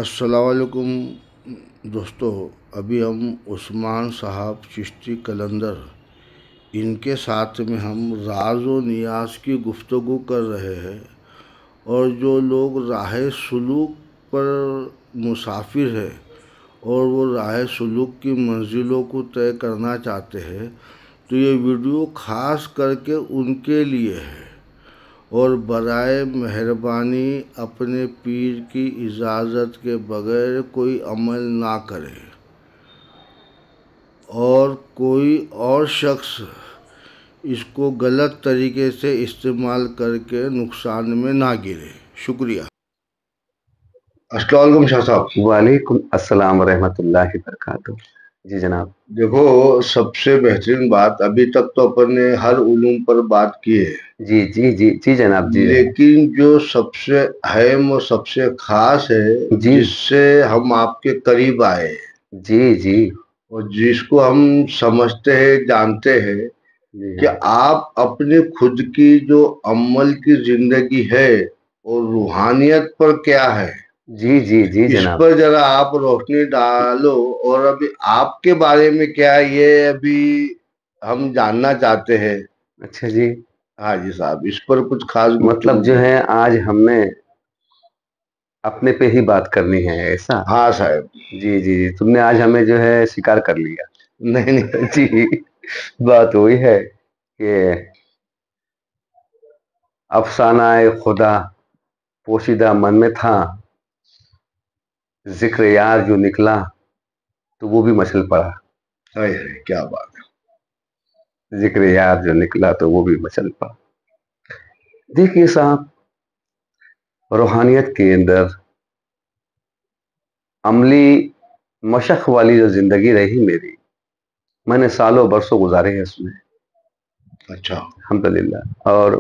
السلام علیکم دوستو، ابھی ہم عثمان صاحب چشتی قلندر ان کے ساتھ میں ہم راز و نیاز کی گفتگو کر رہے ہیں، اور جو لوگ راہ سلوک پر مسافر ہیں اور وہ راہ سلوک کی منزلوں کو طے کرنا چاہتے ہیں تو یہ ویڈیو خاص کر کے ان کے لیے ہے۔ اور برائے مہربانی اپنے پیر کی اجازت کے بغیر کوئی عمل نہ کرے، اور کوئی اور شخص اس کو غلط طریقے سے استعمال کر کے نقصان میں نہ گرے۔ شکریہ۔ السلام علیکم شاہ صاحب۔ وعلیکم السلام ورحمۃ اللہ وبرکاتہ۔ جی جناب۔ دیکھو، سب سے بہترین بات، ابھی تک تو اپن نے ہر علوم پر بات کی ہے، جی جی جی جی جناب جی۔ لیکن جو سب سے اہم اور سب سے خاص ہے، جی جس سے ہم آپ کے قریب آئے جی جی اور جس کو ہم سمجھتے ہیں، جانتے ہیں جی کہ آپ اپنی خود کی جو عمل کی زندگی ہے اور روحانیت پر کیا ہے، جی جی جی اس جناب۔ پر ذرا آپ روشنی ڈالو، اور ابھی آپ کے بارے میں کیا ہے یہ ابھی ہم جاننا چاہتے ہیں۔ اچھا جی، ہاں جی صاحب، اس پر کچھ خاص مطلب جو ہے آج ہم نے اپنے پہ ہی بات کرنی ہے، ایسا؟ ہاں صاحب۔ جی جی جی، تم نے آج ہمیں جو ہے شکار کر لیا۔ نہیں نہیں، جی، بات وہی ہے کہ افسانہ خدا پوشیدہ من میں تھا، ذکر یار جو نکلا تو وہ بھی مچل پڑا۔ کیا بات ہے۔ ذکر یار جو نکلا تو وہ بھی مچل پڑا۔ دیکھیے صاحب، روحانیت کے اندر عملی مشق والی جو زندگی رہی میری، میں نے سالوں برسوں گزارے ہیں اس میں، اچھا، الحمدللہ۔ اور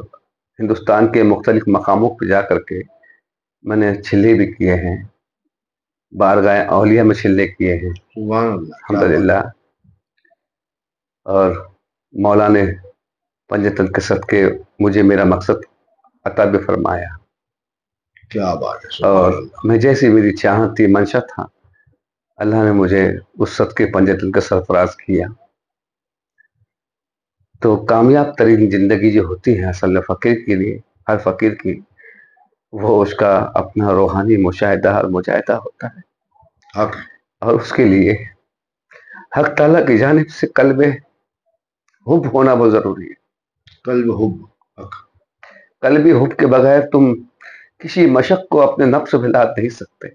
ہندوستان کے مختلف مقاموں پہ جا کر کے میں نے چھلے بھی کیے ہیں، بارگاہ اولیاء میں چھلے کیے ہیں، سبحان اللہ، کیا بات الحمدللہ۔ اور مولا نے پنجتن کے صدقے مجھے میرا مقصد عطا بھی فرمایا، کیا بات ہے، اور سبحان اللہ۔ میں جیسی میری چاہت تھی، منشا تھا، اللہ نے مجھے اس صدقے پنجتن کا سرفراز کیا۔ تو کامیاب ترین زندگی جو ہوتی ہے اصل فقیر کے لیے، ہر فقیر کی، وہ اس کا اپنا روحانی مشاہدہ اور مجاہدہ ہوتا ہے، حق، اور اس کے لیے حق تعالیٰ کی جانب سے قلب حب ہونا بہت ضروری ہے۔ قلب حب، حق۔ قلبی حب کے بغیر تم کسی مشق کو اپنے نفس پہ لاد نہیں سکتے۔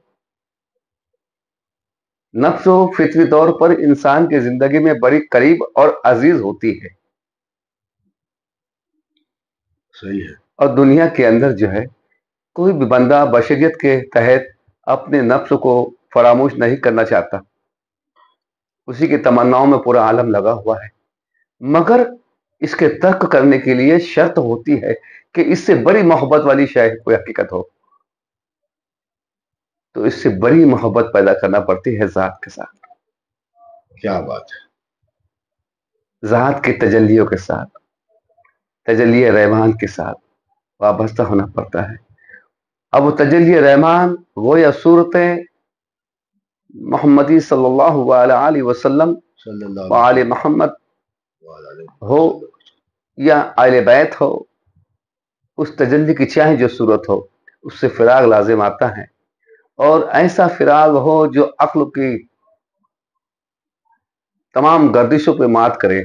نفس و فطری طور پر انسان کی زندگی میں بڑی قریب اور عزیز ہوتی ہے، صحیح ہے۔ اور دنیا کے اندر جو ہے کوئی بھی بندہ بشریت کے تحت اپنے نفس کو فراموش نہیں کرنا چاہتا، اسی کی تمناؤں میں پورا عالم لگا ہوا ہے، مگر اس کے ترک کرنے کے لیے شرط ہوتی ہے کہ اس سے بڑی محبت والی شے کوئی حقیقت ہو، تو اس سے بڑی محبت پیدا کرنا پڑتی ہے ذات کے ساتھ، کیا بات ہے۔ ذات کے تجلیوں کے ساتھ، تجلی رحمان کے ساتھ وابستہ ہونا پڑتا ہے۔ اب وہ تجلی رحمان وہ یا صورتیں محمدی صلی اللہ علیہ وسلم صلی اللہ علیہ وآل وسلم، محمد وعلیہ علیہ ہو وسلم۔ یا آل بیت ہو، اس تجلی کی چاہے جو صورت ہو، اس سے فراغ لازم آتا ہے، اور ایسا فراغ ہو جو عقل کی تمام گردشوں پہ مات کرے،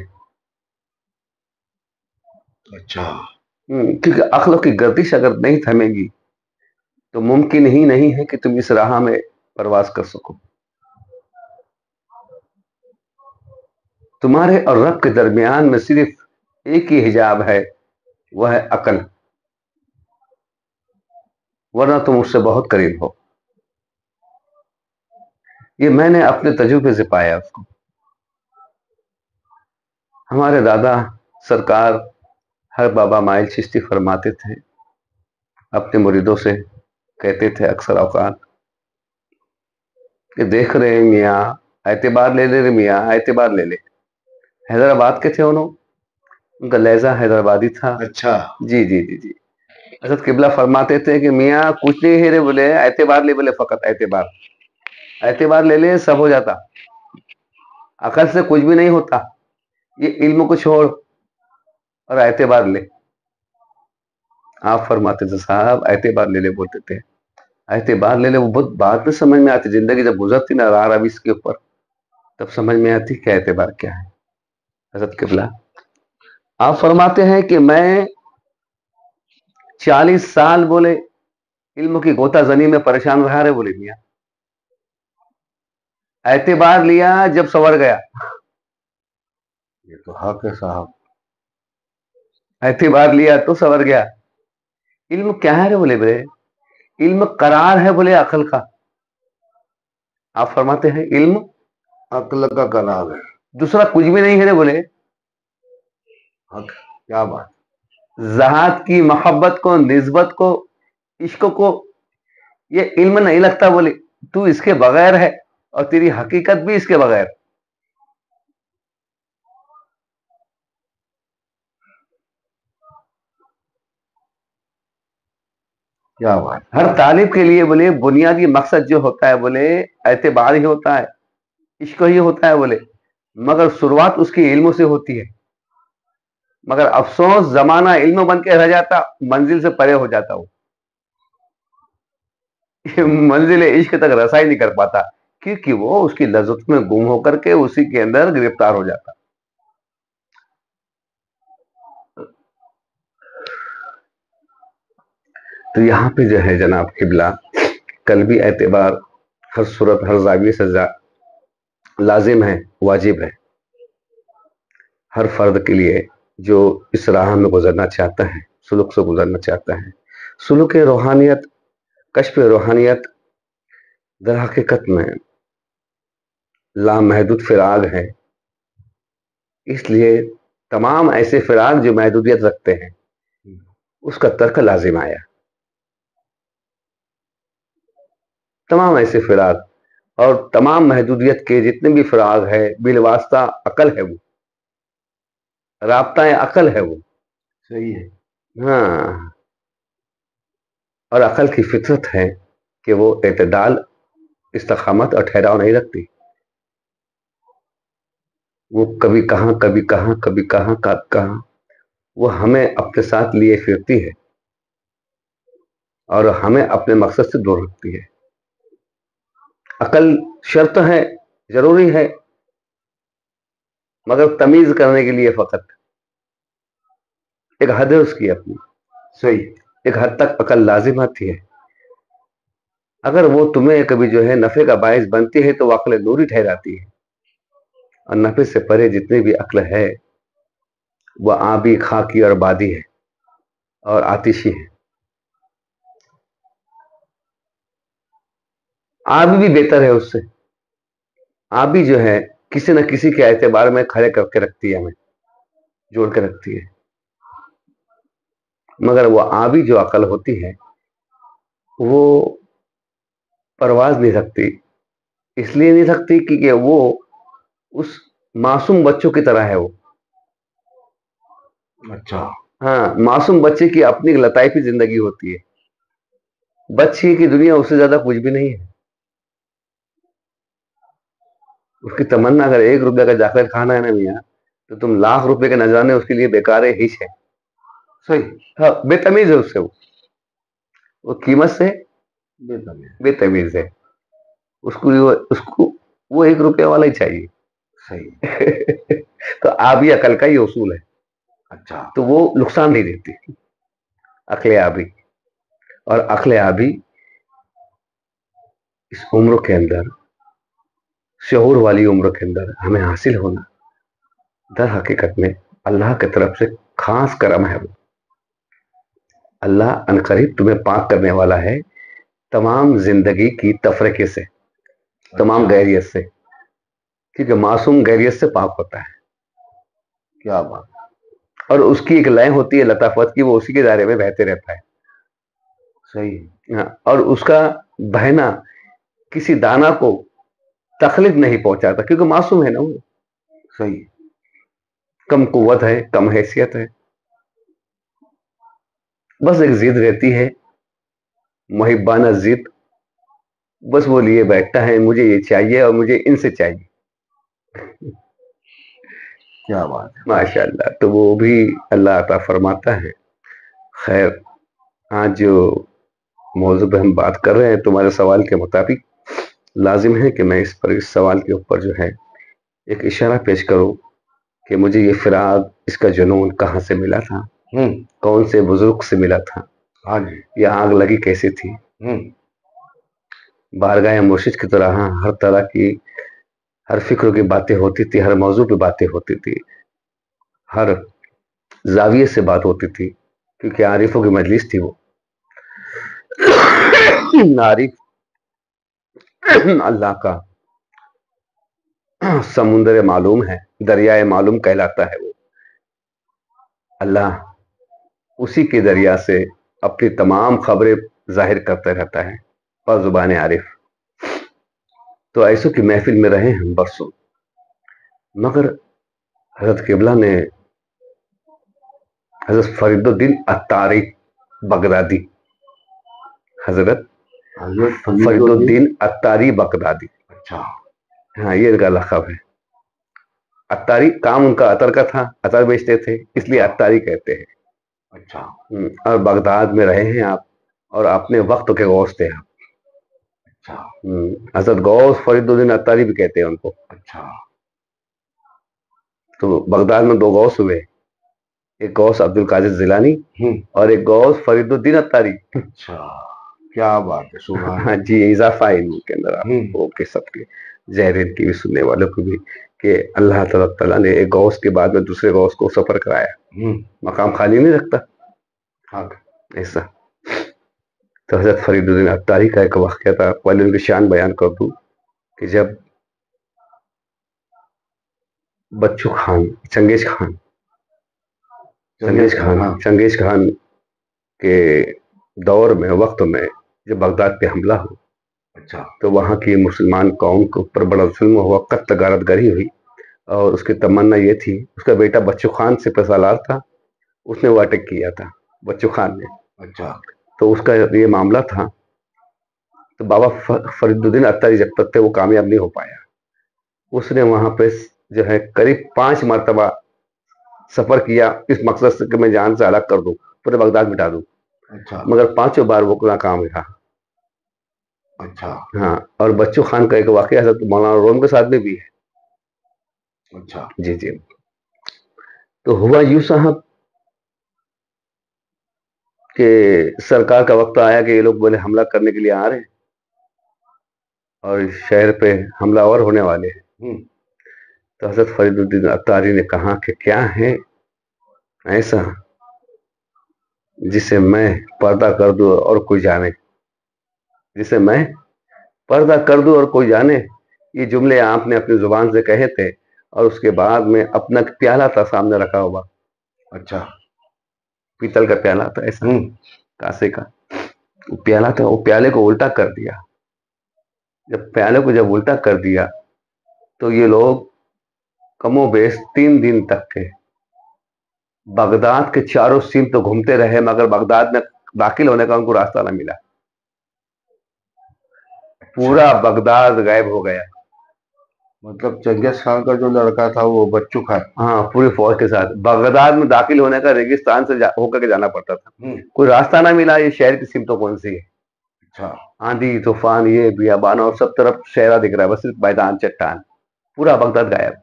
اچھا، کیونکہ عقل کی گردش اگر نہیں تھمے گی تو ممکن ہی نہیں ہے کہ تم اس راہ میں پرواز کر سکو۔ تمہارے اور رب کے درمیان میں صرف ایک ہی حجاب ہے، وہ ہے عقل، ورنہ تم اس سے بہت قریب ہو۔ یہ میں نے اپنے تجربے سے پایا اس کو۔ ہمارے دادا سرکار ہر بابا مائل چشتی فرماتے تھے، اپنے مریدوں سے کہتے تھے اکثر اوقات کہ دیکھ رہے میاں، اعتبار لے لے رہے میاں، اعتبار لے لے۔ حیدرآباد کے تھے انہوں، ان کا لہجہ حیدرآبادی تھا۔ اچھا، جی جی جی جی۔ حضرت قبلہ فرماتے تھے کہ میاں کچھ نہیں ہے رے بولے، اعتبار لے، بولے فقط اعتبار، اعتبار لے لے سب ہو جاتا، عقل سے کچھ بھی نہیں ہوتا، یہ علم کو چھوڑ اور اعتبار لے. آپ فرماتے تھے صاحب اعتبار لے لے بولتے تھے، اعتبار لے لے. وہ بہت بعد میں سمجھ میں آتی، زندگی جب گزرتی نا راہ روی اس کے اوپر، تب سمجھ میں آتی کہ اعتبار کیا ہے. حضرت قبلہ آپ فرماتے ہیں کہ میں 40 سال بولے علم کی غوطہ زنی میں پریشان رہا رہے بولے میاں، اعتبار لیا جب سور گیا. یہ تو حق ہے صاحب. اعتبار لیا تو سور گیا. علم کیا ہے رے بولے بولے، علم قرار ہے بولے عقل کا. آپ فرماتے ہیں علم عقل کا قرار ہے، دوسرا کچھ بھی نہیں ہے رے بولے. حق. کیا بات. ذات کی محبت کو، نسبت کو، عشق کو یہ علم نہیں لگتا بولے، تو اس کے بغیر ہے اور تیری حقیقت بھی اس کے بغیر. کیا بات. ہر طالب کے لیے بولے بنیادی مقصد جو ہوتا ہے بولے اعتبار ہی ہوتا ہے، عشق ہی ہوتا ہے بولے، مگر شروعات اس کی علموں سے ہوتی ہے. مگر افسوس زمانہ علم بن کے رہ جاتا، منزل سے پرے ہو جاتا، وہ منزل عشق تک رسائی نہیں کر پاتا، کیونکہ وہ اس کی لذت میں گم ہو کر کے اسی کے اندر گرفتار ہو جاتا. تو یہاں پہ جو ہے جناب قبلہ قلبی اعتبار ہر صورت ہر زاویے سے لازم ہے، واجب ہے ہر فرد کے لیے جو اس راہ میں گزرنا چاہتا ہے، سلوک سے گزرنا چاہتا ہے. سلوک روحانیت، کشف روحانیت در حقیقت میں لامحدود فراغ ہے. اس لیے تمام ایسے فراغ جو محدودیت رکھتے ہیں اس کا ترک لازم آیا. تمام ایسے فراغ اور تمام محدودیت کے جتنے بھی فراغ ہے بالواسطہ عقل ہے، وہ رابطہ عقل ہے، وہ صحیح ہے. ہاں. اور عقل کی فطرت ہے کہ وہ اعتدال، استقامت اور ٹھہراؤ نہیں رکھتی. وہ کبھی کہاں کبھی کہاں کبھی کہاں کہاں وہ ہمیں اپنے ساتھ لیے پھرتی ہے اور ہمیں اپنے مقصد سے دور رکھتی ہے. عقل شرط ہے، ضروری ہے، مگر تمیز کرنے کے لیے فقط ایک حد ہے اس کی اپنی. صحیح. ایک حد تک عقل لازم آتی ہے. اگر وہ تمہیں کبھی جو ہے نفع کا باعث بنتی ہے تو وہ عقل نوری ٹھہراتی ہے، اور نفع سے پرے جتنی بھی عقل ہے وہ آبی، خاکی اور بادی ہے اور آتشی ہے. آبی بھی بہتر ہے اس سے. آبی جو ہے کسی نہ کسی کے اعتبار میں کھڑے کر کے رکھتی ہے، ہمیں جوڑ کے رکھتی ہے. مگر وہ آبی جو عقل ہوتی ہے وہ پرواز نہیں رکھتی. اس لیے نہیں رکھتی کیونکہ وہ اس معصوم بچوں کی طرح ہے. وہ اچھا. ہاں، معصوم بچے کی اپنی لطائفی زندگی ہوتی ہے. بچے کی دنیا اس سے زیادہ کچھ بھی نہیں ہے. اس کی تمنا اگر 1 روپے کا چاکلیٹ کھانا ہے نا میاں، تو تم لاکھ روپے کے نذرانے اس کے لیے بیکار ہے، ہیچ ہے. صحیح. ہاں، بے تمیز ہے اس سے. وہ قیمت سے بے تمیز ہے. اس کو وہ 1 روپے والا ہی چاہیے. صحیح. تو آبی عقل کا یہ اصول ہے. اچھا. تو وہ نقصان نہیں دیتی عقل آبی. اور عقل آبی اس عمر کے اندر، شعور والی عمر کے اندر ہمیں حاصل ہونا در حقیقت میں اللہ کی طرف سے خاص کرم ہے. وہ اللہ عنقریب تمہیں پاک کرنے والا ہے تمام زندگی کی تفرقے سے، تمام غیریت سے، کیونکہ معصوم غیریت سے پاک ہوتا ہے. کیا بات. اور اس کی ایک لے ہوتی ہے لطافت کی، وہ اسی کے دائرے میں بہتے رہتا ہے. صحیح. ہاں، اور اس کا بہنا کسی دانا کو تکلیف نہیں پہنچاتا کیونکہ معصوم ہے نا وہ. صحیح. کم قوت ہے، کم حیثیت ہے. بس ایک ضد رہتی ہے، محبانہ ضد، بس وہ لیے بیٹھتا ہے مجھے یہ چاہیے اور مجھے ان سے چاہیے. کیا بات ہے. ماشاء اللہ. تو وہ بھی اللہ عطا فرماتا ہے. خیر، آج جو موضوع پہ ہم بات کر رہے ہیں تمہارے سوال کے مطابق لازم ہے کہ میں اس سوال کے اوپر جو ہے ایک اشارہ پیش کروں کہ مجھے یہ فراق، اس کا جنون کہاں سے ملا تھا، کون سے بزرگ سے ملا تھا، ہاں جی. یہ آگ لگی کیسے تھی. بارگاہ مرشد کی طرح ہر طرح کی، ہر فکر کی باتیں ہوتی تھی، ہر موضوع پہ باتیں ہوتی تھی، ہر زاویے سے بات ہوتی تھی، کیونکہ عارفوں کی مجلس تھی. وہ عارف اللہ کا سمندر معلوم ہے، دریائے معلوم کہلاتا ہے. وہ اللہ اسی کے ذریعہ سے اپنی تمام خبریں ظاہر کرتا رہتا ہے اور زبان عارف. تو ایسوں کی محفل میں رہے ہم برسوں، مگر حضرت قبلہ نے حضرت فرید الدین عطاری بغدادی، حضرت فرید الدین عطاری بغدادی، اچھا. ہاں یہ ان کا لقب ہے. عطاری کام ان کا عطر کا تھا، عطر بیچتے تھے، اس لیے عطاری کہتے ہیں. اچھا. اور بغداد میں رہے ہیں آپ، اور اپنے وقت کے غوث تھے آپ. اچھا. حضرت غوث فرید الدین عطاری بھی کہتے ہیں ان کو. اچھا. تو بغداد میں دو غوث ہوئے، ایک غوث عبد القادر جیلانی اور ایک غوث فرید الدین عطاری. اچھا. کیا بات ہے. سبحان. ہاں جی، اضافہ ہے ان کے اندر آپ کو کہ سب کے زہرین کی بھی، سننے والوں کو بھی، کہ اللہ تعالیٰ نے ایک غوث کے بعد میں دوسرے غوث کو سفر کرایا. مقام خالی نہیں رکھتا ایسا. تو حضرت فرید الدین عطاری کا ایک واقعہ تھا، پہلے ان کی شان بیان کر دوں کہ جب بچو خان، چنگیز خان کے دور میں، وقت میں، جب بغداد پہ حملہ ہو، اچھا، تو وہاں کی مسلمان قوم کے اوپر بڑا ظلم ہوا، قتل غارت گری ہوئی. اور اس کی تمنا یہ تھی، اس کا بیٹا بچو خان سے سالار تھا، اس نے وہ اٹیک کیا تھا بچو خان نے. اچھا. تو اس کا یہ معاملہ تھا. تو بابا فرید الدین عطاری جب تک تھے وہ کامیاب نہیں ہو پایا. اس نے وہاں پہ جو ہے قریب 5 مرتبہ سفر کیا، اس مقصد سے کہ میں جان سے ہلاک کر دوں، پورے بغداد مٹا دوں. اچھا. مگر 5 بار وہ ناکام رہا. اچھا. ہاں. اور بچو خان کا ایک واقعہ حضرت مولانا روم کے ساتھ میں بھی ہے. اچھا. جی جی. تو ہوا یوں صاحب کہ سرکار کا وقت آیا کہ یہ لوگ بولے حملہ کرنے کے لیے آ رہے ہیں اور شہر پہ حملہ آور ہونے والے ہیں. تو حضرت فرید الدین عطاری نے کہا کہ کیا ہے ایسا جسے میں پردہ کر دوں اور کوئی جانے، جسے میں پردہ کر دوں اور کوئی جانے. یہ جملے آپ نے اپنی زبان سے کہے تھے، اور اس کے بعد میں اپنا پیالہ تھا سامنے رکھا ہوا. اچھا. پیتل کا پیالہ تھا ایسا، کاسے کا پیالہ تھا. وہ پیالے کو الٹا کر دیا. جب پیالے کو جب الٹا کر دیا تو یہ لوگ کم و بیش 3 دن تک کے بغداد کے چاروں سمت تو گھومتے رہے، مگر بغداد میں داخل ہونے کا ان کو راستہ نہ ملا. پورا بغداد غائب ہو گیا. مطلب چنگیز خان کا جو لڑکا تھا وہ بچو خان، ہاں، پوری فوج کے ساتھ بغداد میں داخل ہونے کا ریگستان سے ہو کر کے جانا پڑتا تھا. کوئی راستہ نہ ملا. یہ شہر کی سمتوں کون سی ہے؟ اچھا. آندھی طوفان، یہ بیابان، اور سب طرف شہرہ دکھ رہا ہے، بس صرف میدان چٹان، پورا بغداد غائب.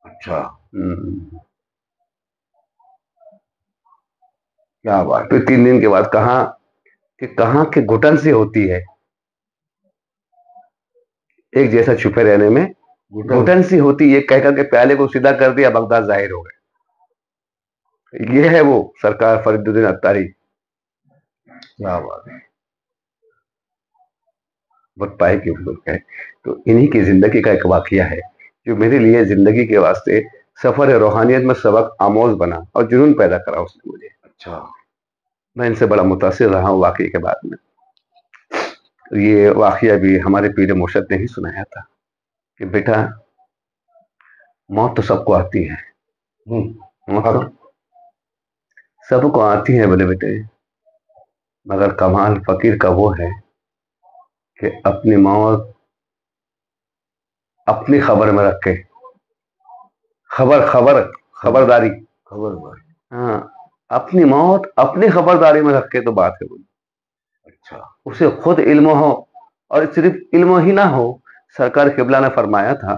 اچھا. کیا بات. پھر 3 دن کے بعد کہاں کہ گھٹن سے ہوتی ہے ایک جیسا چھپے رہنے میں، گھٹن سی ہوتی، یہ کہہ کر کے پیالے کو سیدھا کر دیا، بغداد ظاہر ہو گئے. یہ ہے وہ سرکار فرید الدین عطاری. کیا بات ہے. بہت پائے کی بزرگ ہے. تو انہی کی زندگی کا ایک واقعہ ہے جو میرے لیے زندگی کے واسطے سفر روحانیت میں سبق آموز بنا اور جنون پیدا کرا اس نے مجھے. اچھا. میں ان سے بڑا متاثر رہا ہوں واقعے کے بعد میں. یہ واقعہ بھی ہمارے پیر مرشد نے ہی سنایا تھا کہ بیٹا موت تو سب کو آتی ہے، موت تو سب کو آتی ہے بولے بیٹے، مگر کمال فقیر کا وہ ہے کہ اپنی موت اپنی خبر میں رکھ کے، خبرداری، ہاں، اپنی موت اپنی خبرداری میں رکھ کے تو بات ہے بولی. اچھا. اسے خود علم ہو، اور صرف علم ہی نہ ہو، سرکار قبلہ نے فرمایا تھا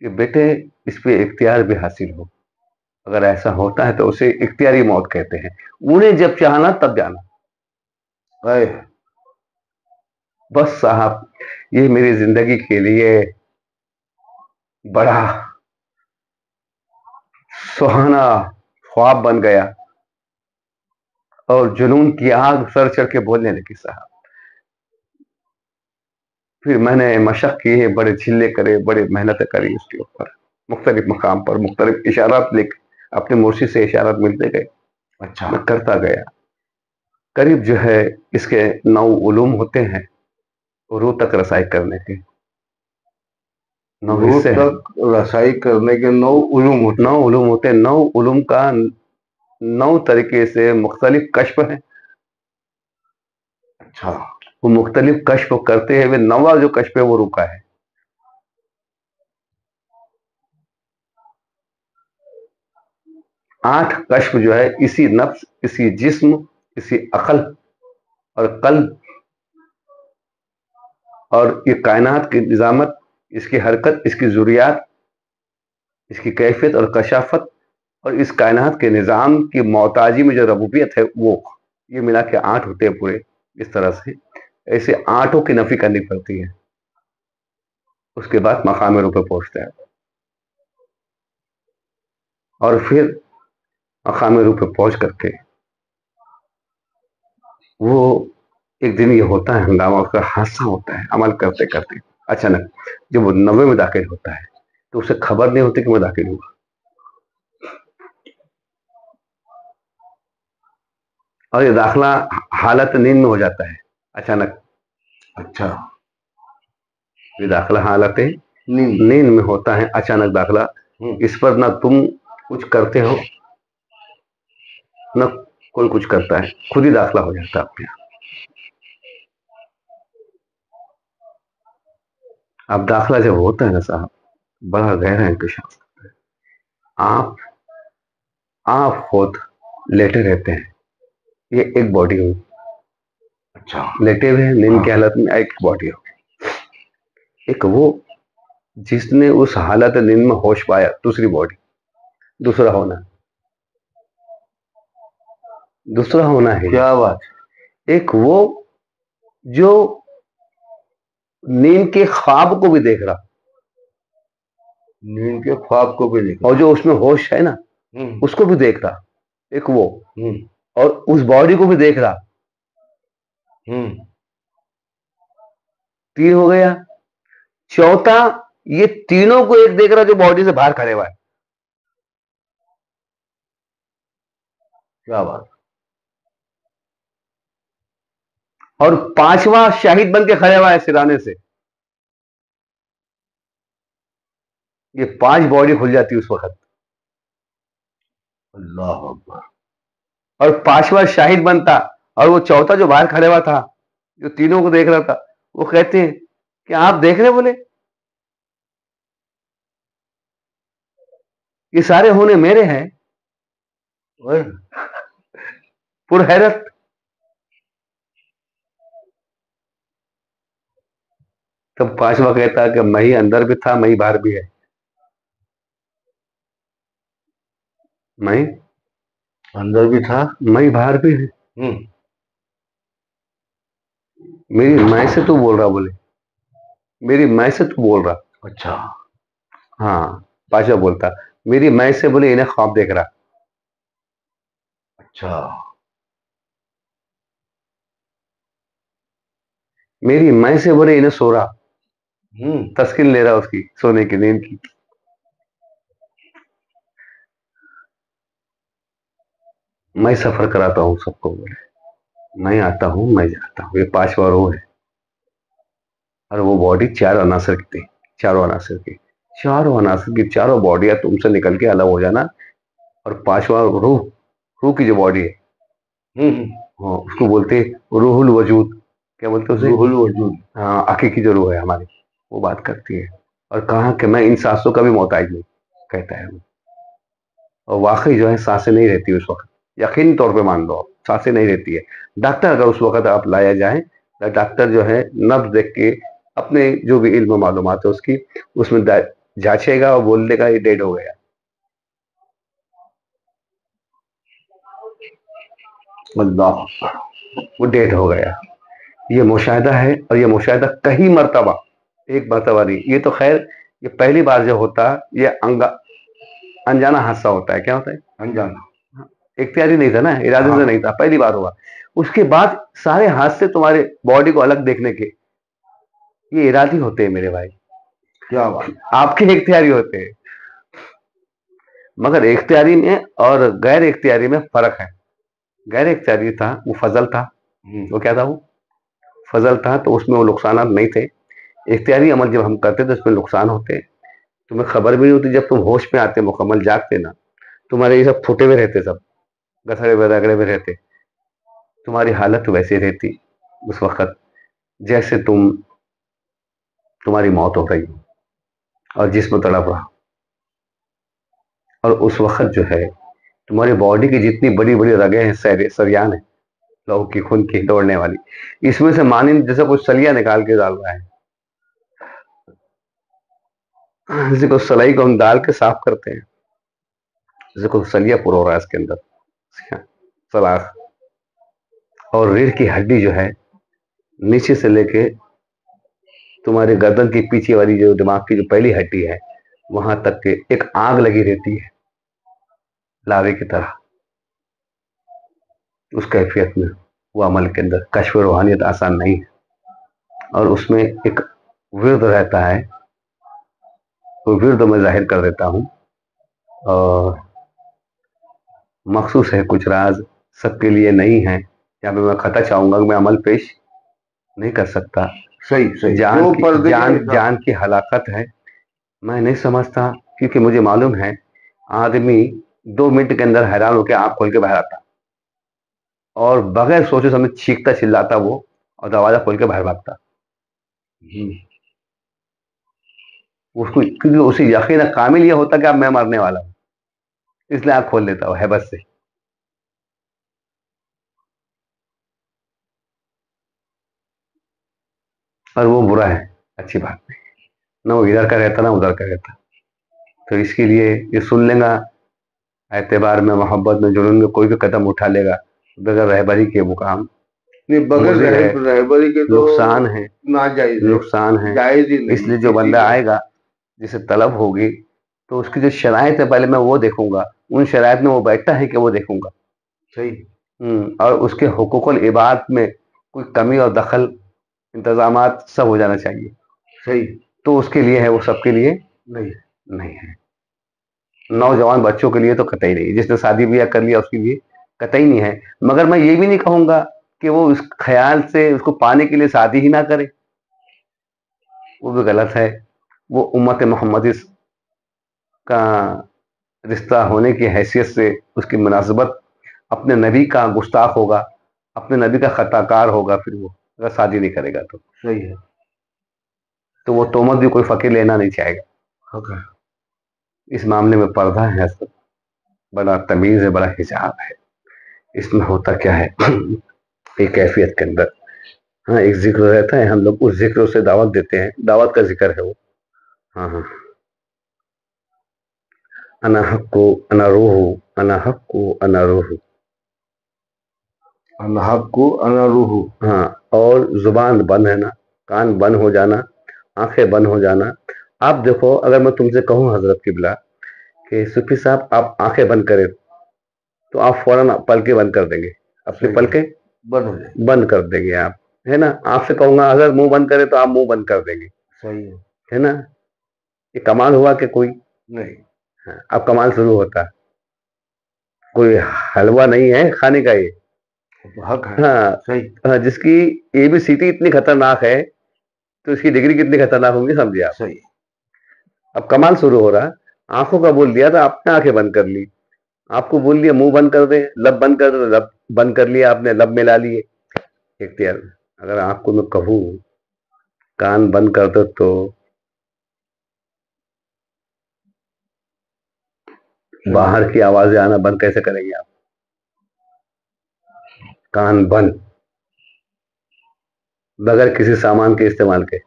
کہ بیٹے اس پہ اختیار بھی حاصل ہو. اگر ایسا ہوتا ہے تو اسے اختیاری موت کہتے ہیں. انہیں جب چاہنا تب جانا. بس صاحب، یہ میری زندگی کے لیے بڑا سہانا خواب بن گیا، اور جنون کی آگ سر چڑھ کے بولنے لگی. صاحب پھر میں نے مشق کی ہے، بڑے جھلے کرے، بڑے محنت کری اس کے اوپر، مختلف مقام پر مختلف اشارات لکھ اپنے مرشد سے اشارات ملتے گئے. اچھا. میں کرتا گیا. قریب جو ہے اس کے 9 علوم ہوتے ہیں روح تک رسائی کرنے کے. 9 روح حصے تک رسائی کرنے کے 9 علوم ہوتے 9 علوم ہوتے ہیں. 9 علوم کا 9 طریقے سے مختلف کشف ہیں. اچھا. وہ مختلف کشف کرتے ہوئے 9واں جو کشف ہے وہ روح کا ہے. آٹھ کشف جو ہے اسی نفس، اسی جسم، اسی عقل اور قلب اور یہ کائنات کی نظامت، اس کی حرکت، اس کی ضروریات، اس کی کیفیت اور کشافت، اور اس کائنات کے نظام کی محتاجی میں جو ربوبیت ہے، وہ یہ ملا کے 8 ہوتے ہیں پورے. اس طرح سے ایسے 8 کی نفی کرنی پڑتی ہے. اس کے بعد مقام روح پہ پہنچتا ہے، اور پھر مقام روح پہ پہنچ کر کے وہ ایک دن یہ ہوتا ہے ہنگامہ، اس کا حادثہ ہوتا ہے. عمل کرتے کرتے اچانک جب وہ 90 میں داخل ہوتا ہے تو اسے خبر نہیں ہوتی کہ میں داخل ہوں. اور یہ داخلہ حالت نیند میں ہو جاتا ہے اچانک. اچھا. یہ داخلہ حالت نیند میں ہوتا ہے اچانک داخلہ. اس پر نہ تم کچھ کرتے ہو نہ کوئی کچھ کرتا ہے، خود ہی داخلہ ہو جاتا ہے اپنے آپ. اب داخلہ جب ہوتا ہے نا صاحب، بڑا گہرا انکشاف ہوتا ہے. آپ خود لیٹے رہتے ہیں، یہ ایک باڈی ہوئی. اچھا. لیٹے ہوئے ہیں نیند کی حالت میں، ایک باڈی ہوگی. ایک وہ جس نے اس حالت نیند میں ہوش پایا، دوسری باڈی، دوسرا ہونا ہے. کیا بات. ایک وہ جو نیند کے خواب کو بھی دیکھ رہا، نیند کے خواب کو بھی دیکھ اور جو اس میں ہوش ہے نا اس کو بھی دیکھ رہا. ایک وہ، اور اس باڈی کو بھی دیکھ رہا. 3 ہو گیا. چوتھا یہ تینوں کو ایک دیکھ رہا جو باڈی سے باہر کھڑے ہوا ہے. کیا بات. اور 5واں شاہد بن کے کھڑے ہوا ہے سرانے سے. یہ 5 باڈی کھل جاتی اس وقت. اللہ اکبر. اور 5واں شاہد بنتا، اور وہ چوتھا جو باہر کھڑے ہوا تھا جو تینوں کو دیکھ رہا تھا، وہ کہتے ہیں کہ آپ دیکھ رہے؟ بولے یہ سارے ہونے میرے ہیں. پر حیرت. تب 5واں کہتا کہ میں ہی اندر بھی تھا، میں ہی باہر بھی ہے. میں اندر بھی تھا، میں ہی باہر بھی ہے. میری میں سے تو بول رہا، بولے میری میں سے تو بول رہا. اچھا. ہاں 5واں بولتا میری میں سے، بولے انہیں خواب دیکھ رہا. اچھا. میری میں سے، بولے انہیں سو رہا، تسکین لے رہا اس کی سونے کی نیند کی. میں سفر کراتا ہوں سب کو، بولے میں آتا ہوں میں جاتا ہوں. یہ 5واں روح ہے. اور وہ باڈی 4 عناصر کی تھی، چاروں عناصر کی چاروں باڈیاں تم سے نکل کے الگ ہو جانا. اور 5واں روح کی جو باڈی ہے ہاں، اس کو بولتے روح الوجود، کیا بولتے اسے؟ روح الوجود. ہاں، حقیقی جو روح ہے ہماری، وہ بات کرتی ہے اور کہا کہ میں ان سانسوں کا بھی محتاج نہیں، کہتا ہے وہ. اور واقعی جو ہے سانسیں نہیں رہتی اس وقت، یقینی طور پہ مان لو آپ، سانسیں نہیں رہتی ہے. ڈاکٹر اگر اس وقت آپ لایا جائیں، ڈاکٹر جو ہے نبض دیکھ کے اپنے جو بھی علم و معلومات ہے اس کی، اس میں جانچے گا اور بول دے گا یہ ڈیڈ ہو گیا. اللہ، وہ ڈیڈ ہو گیا. یہ مشاہدہ ہے، اور یہ مشاہدہ کئی مرتبہ، ایک مرتبہ نہیں. یہ تو خیر یہ پہلی بار جو ہوتا، یہ انجانا حادثہ ہوتا ہے. کیا ہوتا ہے؟ انجانا. اختیاری نہیں تھا نا، ارادے سے نہیں تھا، پہلی بار ہوا. اس کے بعد سارے حادثے تمہارے باڈی کو الگ دیکھنے کے، یہ ارادی ہوتے ہیں میرے بھائی. کیا بات. آپ کے اختیاری ہوتے ہیں، مگر اختیاری میں اور غیر اختیاری میں فرق ہے. غیر اختیاری تھا وہ فضل تھا. وہ کیا تھا؟ وہ فضل تھا، تو اس میں وہ نقصانات نہیں تھے. اختیاری عمل جب ہم کرتے تو اس میں نقصان ہوتے، تمہیں خبر بھی نہیں ہوتی. جب تم ہوش میں آتے، مکمل جاگتے نا، تمہارے یہ سب پھوٹے ہوئے رہتے، سب گسڑے ہوئے رگڑے ہوئے رہتے. تمہاری حالت ویسی رہتی اس وقت جیسے تمہاری موت ہو گئی اور جسم تڑپ رہا. اور اس وقت جو ہے تمہاری باڈی کی جتنی بڑی بڑی رگیں ہیں، سریان ہیں، لہو کی، خون کی، دوڑنے والی، اس میں سے مانند جیسے کوئی سلیاں نکال کے ڈال رہا ہے. جیسے کوئی سلائی کو ہم ڈال کے صاف کرتے ہیں، جیسے کوئی سلیا پور ہو رہا ہے اس کے اندر سلاخ. اور ریڑھ کی ہڈی جو ہے نیچے سے لے کے تمہارے گردن کی پیچھے والی جو دماغ کی جو پہلی ہڈی ہے، وہاں تک کے ایک آگ لگی رہتی ہے لاوے کی طرح. اس کیفیت میں وہ عمل کے اندر کشف روحانیت آسان نہیں ہے. اور اس میں ایک ورد رہتا ہے، وہ ورد میں ظاہر کر دیتا ہوں، اور مخصوص ہے، کچھ راز سب کے لیے نہیں ہے. یہاں پہ میں خطا چاہوں گا کہ میں عمل پیش نہیں کر سکتا. صحیح. جان کی ہلاکت ہے، میں نہیں سمجھتا، کیونکہ مجھے معلوم ہے آدمی 2 منٹ کے اندر حیران ہو کے آنکھ کھول کے باہر آتا، اور بغیر سوچے سمجھ چیختا چلاتا وہ، اور دروازہ کھول کے باہر بھاگتا. اس کو کیونکہ اسے یقین کامل یہ ہوتا کہ اب میں مرنے والا ہوں، اس لیے آنکھ کھول لیتا ہوں ہیبت سے. اور وہ برا ہے، اچھی بات نہیں. نہ وہ ادھر کا رہتا نہ ادھر کا رہتا. تو اس کے لیے یہ سن لیں گا، اعتبار میں، محبت میں، جنون میں کوئی بھی قدم اٹھا لے گا بغیر رہبری کے، وہ کام بغیر رہبری کے نقصان ہے، نقصان ہے. اس لیے جو بندہ آئے گا جسے طلب ہوگی، تو اس کی جو شرائط ہے پہلے میں وہ دیکھوں گا، ان شرائط میں وہ بیٹھتا ہے کہ وہ دیکھوں گا. صحیح. اور اس کے حقوق العباد میں کوئی کمی اور دخل، انتظامات سب ہو جانا چاہیے. صحیح. تو اس کے لیے ہے، وہ سب کے لیے نہیں ہے. نوجوان بچوں کے لیے تو قطعی نہیں، جس نے شادی بیاہ کر لیا اس کے لیے قطعی نہیں ہے. مگر میں یہ بھی نہیں کہوں گا کہ وہ اس خیال سے اس کو پانے کے لیے شادی ہی نہ کرے، وہ بھی غلط ہے. وہ امت محمدی کا رشتہ ہونے کی حیثیت سے اس کی مناسبت اپنے نبی کا گستاخ ہوگا، اپنے نبی کا خطا کار ہوگا. پھر وہ اگر شادی نہیں کرے گا تو صحیح ہے. تو وہ تہمت بھی کوئی فقیر لینا نہیں چاہے گا. اس معاملے میں پردہ ہے، بڑا تمیز ہے، بڑا حجاب ہے. اس میں ہوتا کیا ہے، ایک کیفیت کے اندر ہاں ایک ذکر رہتا ہے، ہم لوگ اس ذکر سے دعوت دیتے ہیں، دعوت کا ذکر ہے وہ. ہاں انا حق کو انا روح، انا حق کو انا روح، حق کو انا روح. ہاں. اور زبان بند ہے نا، کان بند ہو جانا، آنکھیں بند ہو جانا. آپ دیکھو، اگر میں تم سے کہوں حضرت قبلہ کہ صوفی صاحب آپ آنکھیں بند کریں، تو آپ فوراً پلکیں بند کر دیں گے، اپنی پلکیں بند کر دیں گے آپ، ہے نا. آپ سے کہوں گا اگر منہ بند کرے تو آپ منہ بند کر دیں گے. صحیح ہے نا. یہ کمال ہوا کہ کوئی نہیں. اب کمال شروع ہوتا، کوئی حلوہ نہیں ہے کھانے کا، یہ حق ہے. ہاں. جس کی اے بی سی ٹی اتنی خطرناک ہے تو اس کی ڈگری کتنی خطرناک ہوگی، سمجھے آپ. صحیح. اب کمال شروع ہو رہا، آنکھوں کا بول دیا تو آپ نے آنکھیں بند کر لی، آپ کو بول دیا منہ بند کر دیں، لب بند کر دیں، لب بند کر لیا آپ نے، لب ملا لیے اختیار. اگر آپ کو میں کہوں کان بند کر دو تو باہر کی آوازیں آنا بند کیسے کریں گے آپ؟ کان بند بغیر کسی سامان کے استعمال کے.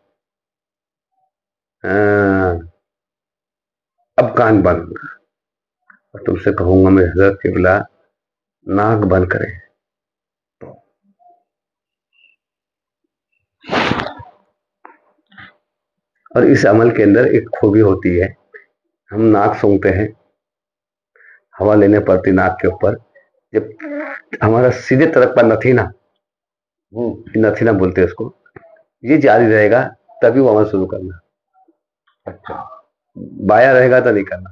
اب کان بند. اور تم سے کہوں گا میں حضرت قبلہ ناک بند کریں. اور اس عمل کے اندر ایک خوبی ہوتی ہے، ہم ناک سونگتے ہیں، ہوا لینے پڑتی ناک کے اوپر. جب ہمارا سیدھے طرف کا نتھینا بولتے ہیں اس کو، یہ جاری رہے گا تبھی وہ عمل شروع کرنا. اچھا. بایا رہے گا تو نہیں کرنا.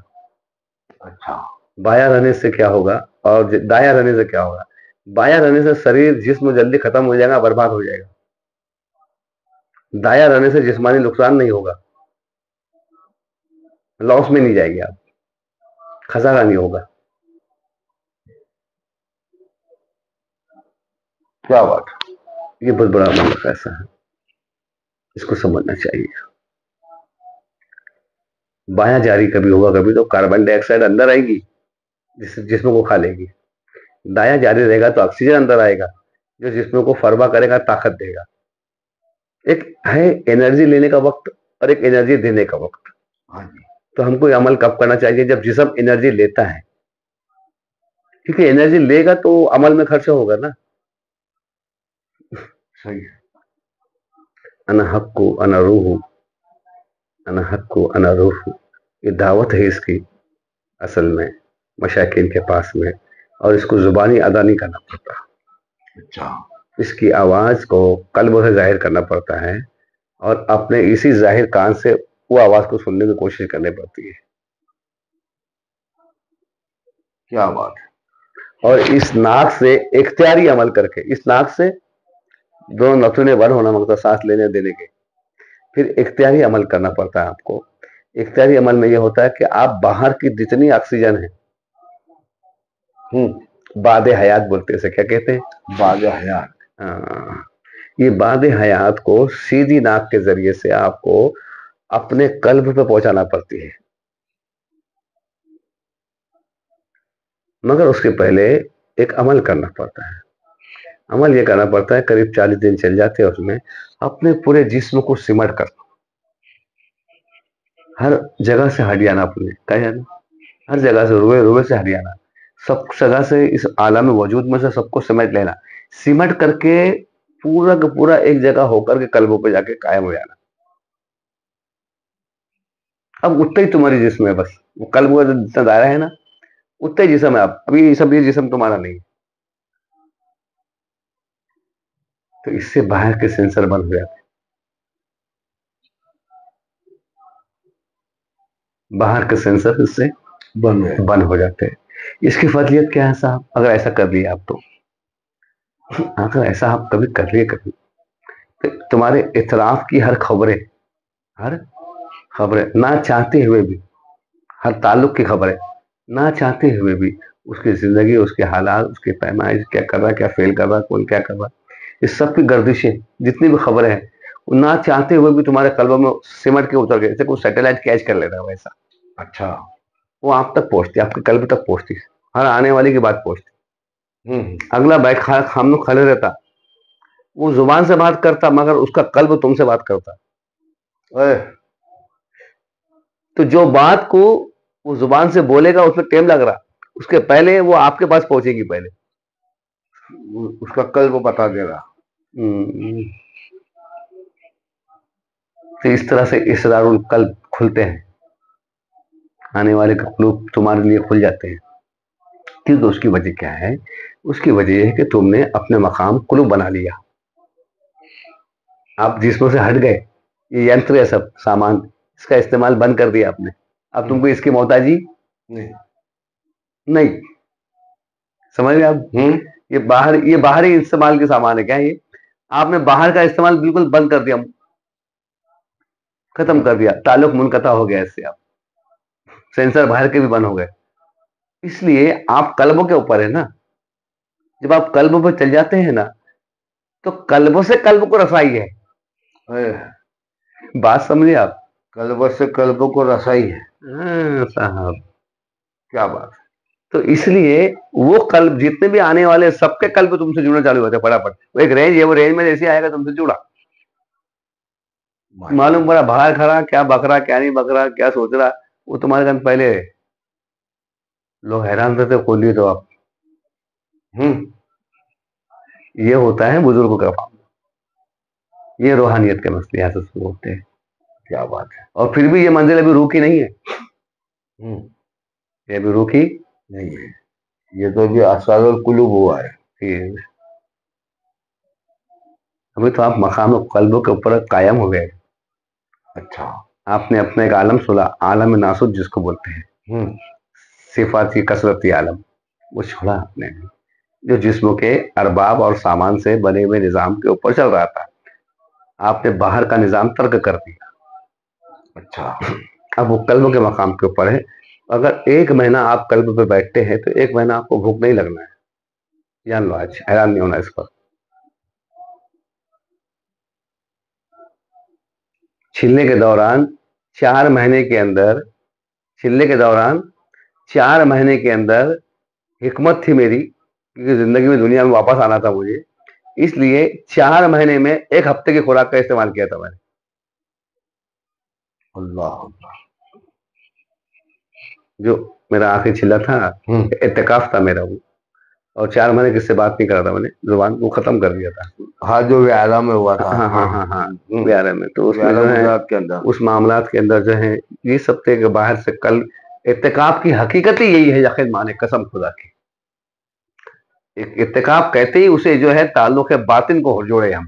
اچھا. بایا رہنے سے کیا ہوگا اور دایا رہنے سے کیا ہوگا؟ بایا رہنے سے شریر جسم جلدی ختم ہو جائے گا، برباد ہو جائے گا. دایا رہنے سے جسمانی نقصان نہیں ہوگا، لاس میں نہیں جائے گی آپ، خسارہ نہیں ہوگا. کیا بات. یہ بہت بڑا عمل کا ایسا ہے، اس کو سمجھنا چاہیے. بایاں جاری کبھی ہوگا کبھی تو کاربن ڈائی آکسائڈ اندر آئے گی، جسم کو کھا لے گی. دایاں جاری رہے گا تو آکسیجن اندر آئے گا جو جسم کو فربا کرے گا، طاقت دے گا. ایک ہے انرجی لینے کا وقت اور ایک انرجی دینے کا وقت. تو ہم کو یہ عمل کب کرنا چاہیے؟ جب جسم انرجی لیتا ہے، کیونکہ انرجی لے گا تو عمل میں خرچہ ہوگا نا. صحیح. انا حق کو انا روح، انا حق کو انا روح، یہ دعوت ہے اس کی اصل میں مشائخین کے پاس میں، اور اس کو زبانی ادا نہیں کرنا پڑتا. اچھا. اس کی آواز کو قلب سے ظاہر کرنا پڑتا ہے، اور اپنے اسی ظاہر کان سے وہ آواز کو سننے کی کوشش کرنی پڑتی ہے. کیا بات ہے. اور اس ناک سے اختیاری عمل کر کے، اس ناک سے دونوں نتھنے بند ہونا مطلب سانس لینے دینے کے، پھر اختیاری عمل کرنا پڑتا ہے آپ کو. اختیاری عمل میں یہ ہوتا ہے کہ آپ باہر کی جتنی آکسیجن ہے، باد حیات بولتے ہیں اسے. کیا کہتے ہیں؟ باد حیات. یہ باد حیات کو سیدھی ناک کے ذریعے سے آپ کو اپنے قلب پہ پہنچانا پڑتی ہے. مگر اس کے پہلے ایک عمل کرنا پڑتا ہے. عمل یہ کرنا پڑتا ہے، قریب 40 دن چل جاتے ہیں اس میں، اپنے پورے جسم کو سمٹ کر ہر جگہ سے ہریانہ، اپنے ہر جگہ سے روئے سے ہریانہ، سب جگہ سے اس عالم وجود میں سے سب کو سمٹ لینا، سمٹ کر کے پورا کا پورا ایک جگہ ہو کر کے قلبوں پہ جا کے قائم ہو جانا. اب اتنا ہی تمہاری جسم ہے، بس وہ قلب کا جتنا دائرہ ہے نا، اتنا ہی جسم ہے. ابھی یہ جسم تمہارا نہیں. تو اس سے باہر کے سینسر بند ہو جاتے، باہر کے سینسر اس سے بند ہو جاتے ہیں. اس کی فضیلت کیا ہے صاحب؟ اگر ایسا کر لیا آپ تو، اگر ایسا آپ کبھی کر لیے کبھی، تمہارے اطراف کی ہر خبریں نہ چاہتے ہوئے بھی، ہر تعلق کی خبریں نہ چاہتے ہوئے بھی، اس کی زندگی، اس کے حالات، اس کی پیمائش، کیا کر رہا، کیا فیل کر رہا، کون کیا کر رہا، اس سب کی گردشیں جتنی بھی خبریں ہیں، نہ چاہتے ہوئے بھی تمہارے قلبوں میں سمٹ کے اتر گئے، جیسے کوئی سیٹلائٹ کیچ کر لیتا ہے ویسا. اچھا. وہ آپ تک پہنچتی، آپ کے قلب تک پہنچتی، ہر آنے والی کی بات پہنچتی. اگلا بیٹھ ہم لوگ کھڑے رہتا، وہ زبان سے بات کرتا مگر اس کا قلب تم سے بات کرتا. تو جو بات کو وہ زبان سے بولے گا اس میں ٹائم لگ رہا، اس کے پہلے وہ آپ کے پاس پہنچے گی، پہلے اس کا قلب بتا دے گا. تو اس طرح سے اسرار القلب کھلتے ہیں، آنے والے قلوب تمہارے لیے کھل جاتے ہیں. کیونکہ اس کی وجہ کیا ہے؟ اس کی وجہ یہ ہے کہ تم نے اپنے مقام قلوب بنا لیا، آپ جسموں سے ہٹ گئے. یہ ینتر ہے سب سامان، اس کا استعمال بند کر دیا آپ نے. اب تم کو اس کی محتاجی نہیں. سمجھ گئے آپ؟ یہ باہری استعمال کے سامان ہے. کیا یہ آپ نے باہر کا استعمال بالکل بند کر دیا، ختم کر دیا، تعلق منقطع ہو گیا اس سے. آپ سینسر باہر کے بھی بند ہو گئے. اس لیے آپ قلبوں کے اوپر ہے نا. جب آپ قلب پہ چل جاتے ہیں نا تو قلبوں سے قلب کو رسائی ہے. بات سمجھے آپ؟ قلب سے قلب کو رسائی ہے. صاحب کیا بات. تو اس لیے وہ قلب جتنے بھی آنے والے سب کے قلب تم سے جڑنا چالو ہوتے ہیں فٹافٹ. وہ ایک رینج ہے, وہ رینج میں جیسے آئے گا تم سے جڑا, معلوم پڑا باہر کھڑا کیا بک رہا کیا نہیں بک رہا کیا سوچ رہا, وہ تمہارے کن پہلے لوگ حیران رہتے کھولیے تو آپ. یہ ہوتا ہے بزرگوں کا کام, یہ روحانیت کے مسئلے ایسے شروع ہوتے ہیں. کیا بات ہے. اور پھر بھی یہ منزل ابھی روکی نہیں ہے, یہ ابھی روکی نہیں ہے, یہ تو بھی اسرار القلوب ہوا ہے. ابھی تو آپ مقام قلبوں کے اوپر قائم ہو گئے. اچھا, آپ نے اپنا ایک عالم سنا, عالم ناسوت جس کو بولتے ہیں, صفاتی کثرتی عالم, وہ چھوڑا آپ نے, جو جسموں کے ارباب اور سامان سے بنے ہوئے نظام کے اوپر چل رہا تھا. آپ نے باہر کا نظام ترک کر دیا. اچھا, اب وہ قلب کے مقام کے اوپر ہے. اگر ایک مہینہ آپ قلب پہ بیٹھتے ہیں تو ایک مہینہ آپ کو بھوک نہیں لگنا ہے. جان لو, آج حیران نہیں ہونا اس پر. چھلنے کے دوران 4 مہینے کے اندر, چھلنے کے دوران 4 مہینے کے اندر حکمت تھی میری, کیونکہ زندگی میں دنیا میں واپس آنا تھا مجھے, اس لیے 4 مہینے میں 1 ہفتے کی خوراک کا استعمال کیا تھا میں نے. اللہ, جو میرا آخری چھلا تھا اعتکاف تھا میرا وہ, اور 4 مہینے کس سے بات نہیں کرا تھا میں نے, زبان کو ختم کر دیا تھا. ہاں, جو ویالہ میں ہوا تھا. ہاں پیارے میں, تو اس میں جو ہے کے اندر اس معاملات کے اندر جو ہے یہ سب تھے کہ باہر سے کل اعتکاف کی حقیقت ہی یہی ہے, یقین مانے قسم خدا کی. ایک اعتکاف کہتے ہی اسے جو ہے تعلق باطن کو جوڑے ہم,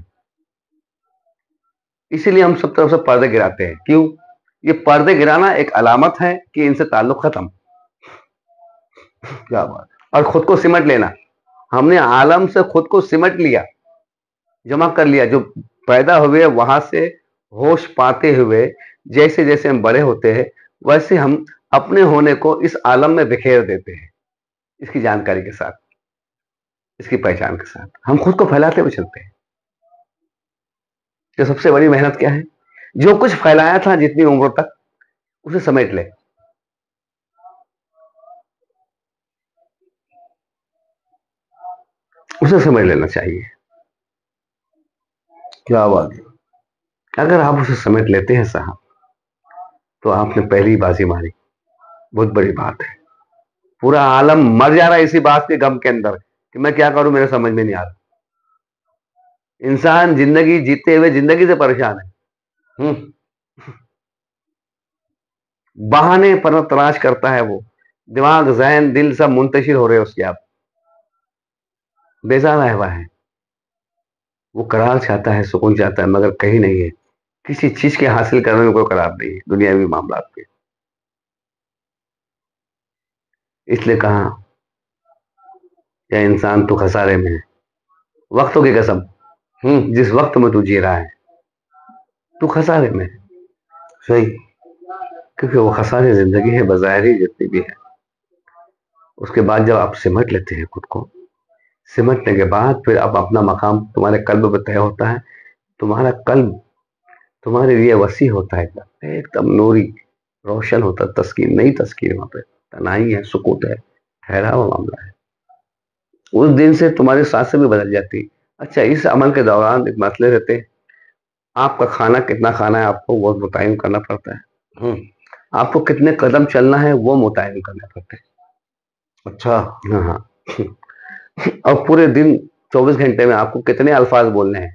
اسی لیے ہم سب طرف سے پردے گراتے ہیں. کیوں؟ یہ پردے گرانا ایک علامت ہے کہ ان سے تعلق ختم. کیا بات. اور خود کو سمٹ لینا, ہم نے عالم سے خود کو سمٹ لیا, جمع کر لیا. جو پیدا ہوئے وہاں سے ہوش پاتے ہوئے جیسے جیسے ہم بڑے ہوتے ہیں ویسے ہم اپنے ہونے کو اس عالم میں بکھیر دیتے ہیں, اس کی جانکاری کے ساتھ, اس کی پہچان کے ساتھ ہم خود کو پھیلاتے ہوئے چلتے ہیں. کہ سب سے بڑی محنت کیا ہے؟ جو کچھ پھیلایا تھا جتنی عمر تک اسے سمیٹ لے. اسے سمجھ لینا چاہیے. کیا بات ہے. اگر آپ اسے سمیٹ لیتے ہیں صاحب تو آپ نے پہلی بازی ماری. بہت بڑی بات ہے. پورا عالم مر جا رہا ہے اسی بات کے غم کے اندر کہ میں کیا کروں, میرے سمجھ میں نہیں آ رہا. انسان زندگی جیتے ہوئے زندگی سے پریشان ہے, بہانے پر تلاش کرتا ہے. وہ دماغ ذہن دل سب منتشر ہو رہے اس کے, آپ بیزار ہوا ہے. وہ قرار چاہتا ہے, سکون چاہتا ہے, مگر کہیں نہیں ہے. کسی چیز کے حاصل کرنے میں کوئی قرار نہیں ہے دنیاوی معاملات پہ. اس لیے کہا کہ انسان تو خسارے میں ہے. وقتوں کی قسم, جس وقت میں تو جی رہا ہے تو خسارے میں ہے. صحیح, کیونکہ وہ خسارے زندگی ہے بظاہر ہی جتنی بھی ہے. اس کے بعد جب آپ سمٹ لیتے ہیں خود کو, سمٹنے کے بعد پھر اب اپنا مقام تمہارے قلب پہ طے ہوتا ہے. تمہارا قلب تمہارے لیے وسیع ہوتا ہے, ایک دم نوری روشن ہوتا ہے. تسکین, نئی تسکین, وہاں پہ تنہائی ہے, سکوت ہے, ٹھہرا ہوا معاملہ ہے. اس دن سے تمہاری سانسیں بھی بدل جاتی. اچھا, اس عمل کے دوران ایک مسئلے رہتے, آپ کا کھانا کتنا کھانا ہے آپ کو وہ متعین کرنا پڑتا ہے. آپ کو کتنے قدم چلنا ہے وہ متعین کرنا پڑتا ہے. اچھا, ہاں, اور پورے دن 24 گھنٹے میں آپ کو کتنے الفاظ بولنے ہیں.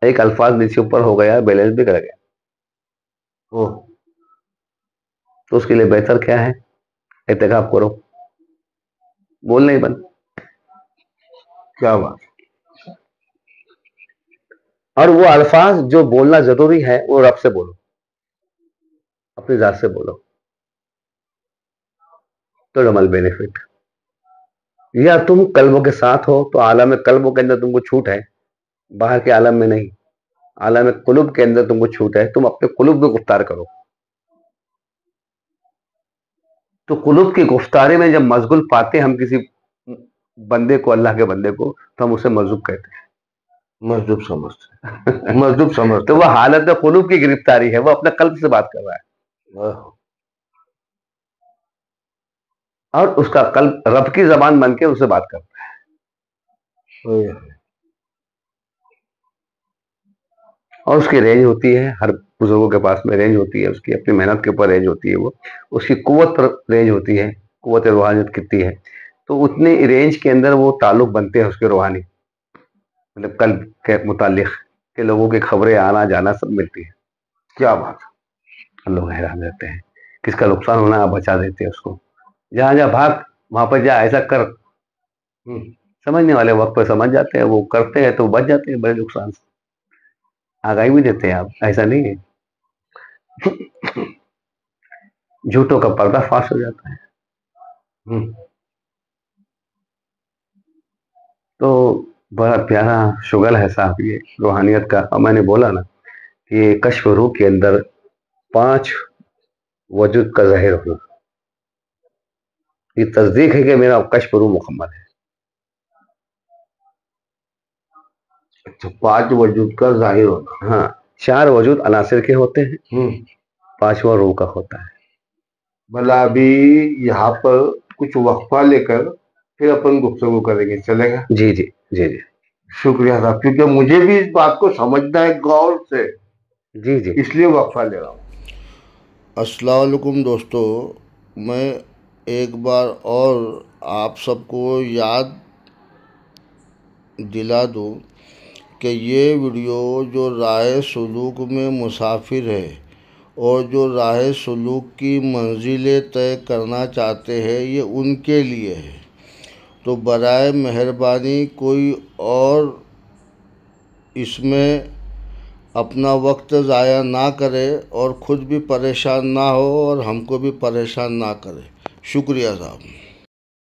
ایک الفاظ نیچے اوپر ہو گیا, بیلنس بھی کر گیا, تو اس کے لیے بہتر کیا ہے, احتکاب کرو, بولنا ہی بند. کیا بات. اور وہ الفاظ جو بولنا ضروری ہے وہ رب سے بولو, اپنی ذات سے بولو, تو ڈبل بینیفٹ. یا تم قلبوں کے ساتھ ہو تو عالم قلبوں کے اندر تم کو چھوٹ ہے, باہر کے عالم میں نہیں. عالم قلوب کے اندر تم کو چھوٹ ہے, تم اپنے قلوب کو گفتار کرو. تو قلوب کی گفتاری میں جب مشغول پاتے ہیں ہم کسی بندے کو، اللہ کے بندے کو، تو ہم اسے مجذوب کہتے ہیں، مجذوب سمجھتے مجذوب سمجھتے تو وہ حالت قلوب کی گرفتاری ہے، وہ اپنے قلب سے بات کر رہا ہے اور اس کا قلب رب کی زبان بن کے اسے بات کرتا ہے، اور اس کی رینج ہوتی ہے، ہر بزرگوں کے پاس میں رینج ہوتی ہے، اس کی اپنی محنت کے اوپر رینج ہوتی ہے، وہ اس کی قوت پر رینج ہوتی ہے، قوت روحانیت کتنی ہے، تو اتنے رینج کے اندر وہ تعلق بنتے ہیں اس کے روحانی، مطلب قلب کے متعلق کہ لوگوں کی خبریں آنا جانا سب ملتی ہے، کیا بات لوگ حیران رہتے ہیں، کس کا نقصان ہونا آپ بچا دیتے ہیں اس کو، جہاں جہاں بھاگ وہاں پر جا ایسا کر، سمجھنے والے وقت پہ سمجھ جاتے ہیں، وہ کرتے ہیں تو بچ جاتے ہیں بڑے نقصان سے، آگاہی بھی دیتے ہیں آپ، ایسا نہیں ہے، جھوٹوں کا پردہ فاش ہو جاتا ہے، تو بڑا پیارا شغل ہے صاحب یہ روحانیت کا، اور میں نے بولا نا کہ یہ کشف روح کے اندر 5 وجود کا ظاہر ہونا، یہ تصدیق ہے کہ میرا کشف روح مکمل ہے، اچھا 5 وجود کا ظاہر ہونا، ہاں 4 وجود عناصر کے ہوتے ہیں، 5واں روح کا ہوتا ہے۔ بھلا ابھی یہاں پر کچھ وقفہ لے کر پھر اپن گفتگو کریں گے، چلے گا؟ جی جی جی جی شکریہ صاحب، کیونکہ مجھے بھی اس بات کو سمجھنا ہے غور سے، جی جی اس لیے وقفہ لے رہا ہوں۔ السلام علیکم دوستو، میں ایک بار اور آپ سب کو یاد دلا دوں کہ یہ ویڈیو جو راہ سلوک میں مسافر ہے اور جو راہ سلوک کی منزلیں طے کرنا چاہتے ہیں، یہ ان کے لیے ہے، تو برائے مہربانی کوئی اور اس میں اپنا وقت ضائع نہ کرے اور خود بھی پریشان نہ ہو اور ہم کو بھی پریشان نہ کرے۔ شکریہ صاحب۔